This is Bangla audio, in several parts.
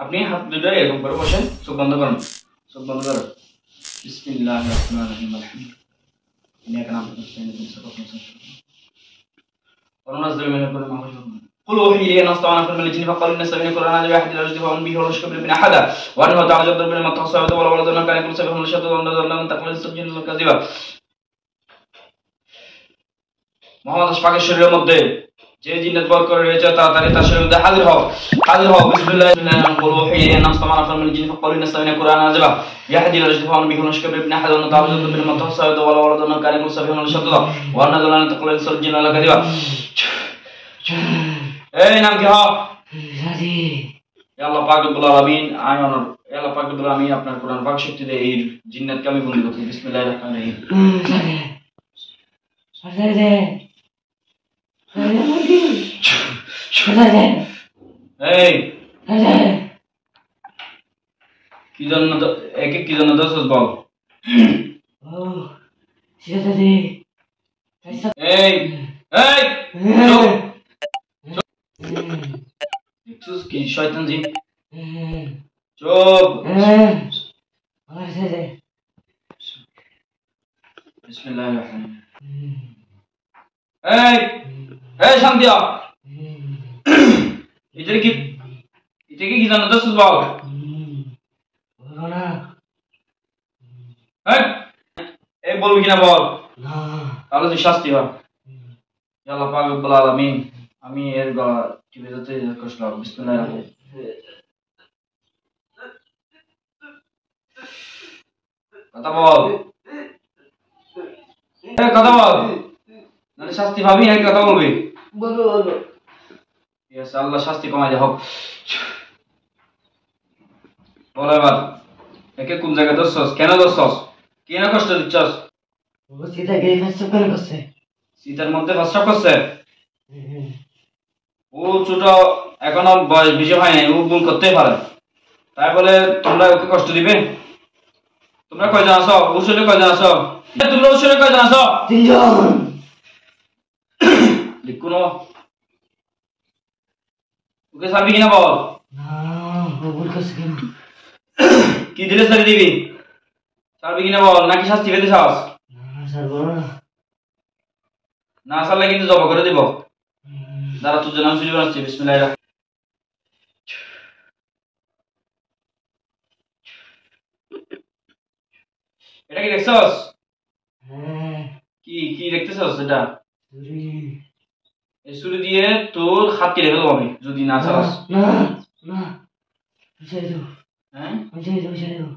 আপনি হাত দুটো এরকম করে বসেন, চোখ বন্ধ করুন, চোখ বন্ধ করুন। বিসমিল্লাহির রহমানির রহিম, আলহামদুলিল্লাহ ইন্নাকা না'বুদু ওয়া নাস্তাঈন وننزل من القرآن ما هو شفاء قل أوحي إلي أنه استمع نفر من الجن فقالوا إن سمعنا قرآنا عجبا يهدي إلى الرشد فآمنوا به ولن نشرك به أحدا وأنه تعالى جد ربنا ما اتخذ صاحبة ولا ولدا كان يقول سبحانه لشهد ونزلنا من تقبل السجن الكاذبة মোহাম্মদ পাকের শরীরের মধ্যে যে জিন্নাত বল করে রয়েছে তাড়াতাড়ি তার শরীরের মধ্যে হাজির হও বিসমিল্লাহির রহমানির রহিম কুল ওয়াহিয়া ইন্না আস্তামানা ফামিল জিন ফাকালু ইন্না সামিনা কুরআনা আযবা ইয়াহদি ইলা রাশদি ফাআমনু বিহি ওয়া নাশকুরু বিহি আহাদ ওয়া তাআবুদু বিল মুতাসাবিদ ওয়া ওয়ালাদুনা কানা কুল সাবিহুন শাদদা ওয়া নাযালনা তাকলাল সারজিন আলা কাদিবা। এই নাম কি হয়? রাজি। আল্লাহ পাক রব্বুল আলামিন আয়ানুর আল্লাহ পাক রব্বুল আলামিন আপনার কোরআন পাক শক্তিতে এই জিন্নাতকে আমি বন্দী করছি। বিসমিল্লাহির রহমানির রহিম। এই কি জন্য একে কি জন্য দোষ বল? এই এই কি শয়তান জি, চুপ। বিসমিল্লাহির রহমানির রহিম। এই এই শান্তি হ। এটা কি জানো দোষ বল? এই বলবি কিনা বল, তাহলে তুই শাস্তি হয়। আল্লাহ পাক রব্বুল আলামিন আমি এর গলা টিপে দিতে কষ্ট হবে। বিসমিল্লাহির রহমানির রহিম। কথা বল, কথা বল, নাহলে শাস্তি পাবি নাকি কথা বলবি? বলো বলো। ঠিক আছে, আল্লাহ শাস্তি কমাই দেয় হোক। বল এবার একে কোন জায়গায় দোষছস, কেন দোষছস, কেন কষ্ট দিচ্ছস? ও সীতাকে ফাঁসা করে করছে, সীতার মধ্যে ফাঁসা করছে। ও ছোট, এখনো বয়স বেশি হয় নাই, ও ভুল করতেই পারে, তাই বলে তোমরা ওকে কষ্ট দিবে? তোমরা কয়জন আছো? উসুলে কয়জন আছো? তোমরা উসুলে কয়জন আছো? 3 জন। কোন ওকে ছাড়বি কিনা বল? না, ও ভুল করছে। কি দিলে ছেড়ে দিবি? ছাড়বি কিনা বল, নাকি শাস্তি পেতে চাস? না ছাড়বো না। না ছাড়লে কিন্তু জবা করে দিব। দাঁড়া, তোর জন্য আমি সুযোগ বানাচ্ছি। বিসমিল্লাহির রহমানির রহিম। এটা কি দেখছস? কি কি দেখতেছস? এটা ছুরি। এই ছুরি দিয়ে তোর হাত কেটে ফেলবো আমি যদি না ছাড়াস। না না, বুঝাই দাও। হ্যাঁ বুঝাই দাও, বুঝাই দাও।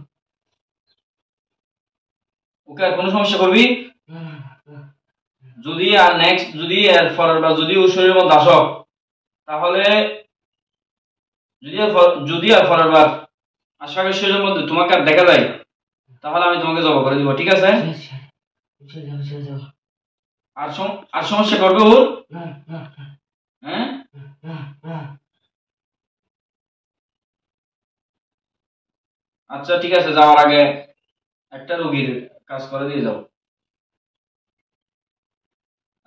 ওকে আর কোনো সমস্যা করবি না? যদি আর নেক্সট যদি এর পরের বার যদি ওর শরীরের মধ্যে আসো, তাহলে যদি আর পরের বার আশরাফের শরীরের মধ্যে তোমাকে আর দেখা যায়, তাহলে আমি তোমাকে জবা করে দিব। ঠিক আছে? আর সমস্যা করবে ওর? হ্যাঁ আচ্ছা ঠিক আছে, যাওয়ার আগে একটা রোগীর কাজ করে দিয়ে যাও।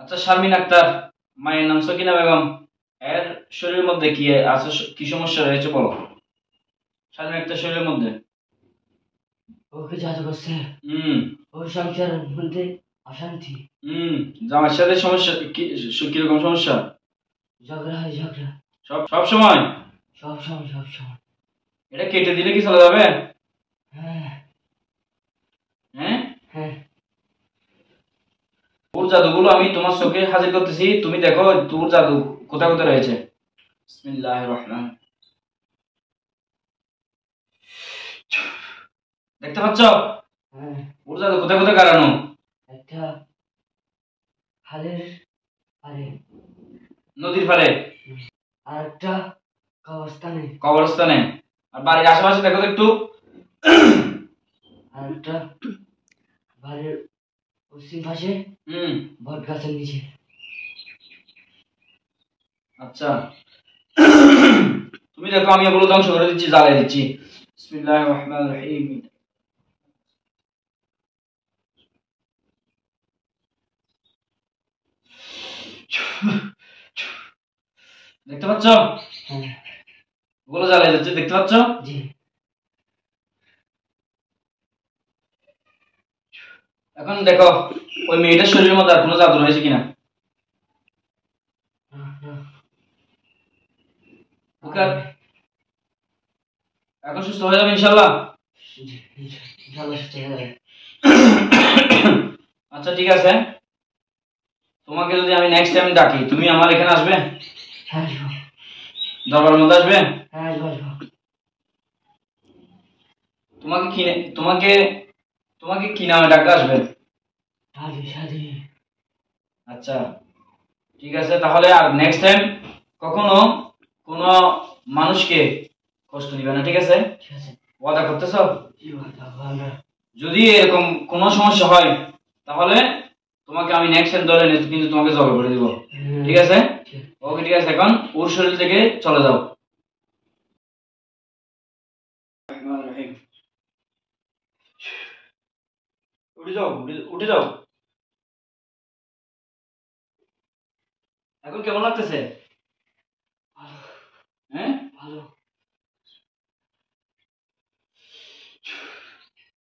আচ্ছা শারমিন আক্তার, মায়ের নাম সকিনা বেগম, এর শরীরের মধ্যে কি আছে, কি সমস্যা রয়েছে বলো? শারমিন আক্তার শরীরের মধ্যে ওকে জাদু করছে। ও সংসারের মধ্যে অশান্তি। জামার সাথে সমস্যা কি রকম সমস্যা? ঝগড়া হয়, ঝগড়া সব সময়। এটা কেটে দিলে কি চলে যাবে? হ্যাঁ হ্যাঁ হ্যাঁ। ওর জাদুগুলো আমি তোমার চোখে হাজির করতেছি, তুমি দেখো তোর জাদু কোথায় কোথায় রয়েছে। বিসমিল্লাহির রহমানির রহিম। দেখতে পাচ্ছ? হ্যাঁ। ওর জাদু কোথায় কোথায় কারানো? একটা খালের পারে, নদীর পারে, আর একটা কবরস্থানে, আর বাড়ির আশেপাশে দেখো তো একটু। আর একটা বাড়ির পশ্চিম পাশে বট গাছের নিচে। আচ্ছা তুমি দেখো, আমি এগুলো ধ্বংস করে দিচ্ছি, জ্বালিয়ে দিচ্ছি। বিসমিল্লাহির রহমানির রহিম। দেখতে পাচ্ছ? ওগুলো জ্বালিয়ে যাচ্ছে, দেখতে পাচ্ছ? জি। এখন দেখো ওই মেয়েটার শরীরের মধ্যে আর কোনো জাদু রয়েছে কিনা। ওকে এখন সুস্থ হয়ে যাবে ইনশাল্লাহ। আচ্ছা ঠিক আছে, তোমাকে যদি আমি নেক্সট টাইম ডাকি তুমি আমার এখানে আসবে? দরবারের মধ্যে আসবে? তোমাকে কি তোমাকে তোমাকে কি নামে ডাকা আসবে? আচ্ছা ঠিক আছে, তাহলে আর নেক্সট টাইম কখনো কোনো মানুষকে কষ্ট দিবে না, ঠিক আছে? ওয়াদা করতেছো? যদি এরকম কোনো সমস্যা হয় তাহলে তোমাকে আমি নেক্সট টাইম ধরে নিয়ে কিন্তু তোমাকে জবে করে দিব, ঠিক আছে? ওকে ঠিক আছে, এখন ওর শরীর থেকে চলে যাও। উঠে যাও, উঠে যাও। এখন কেমন লাগতেছে?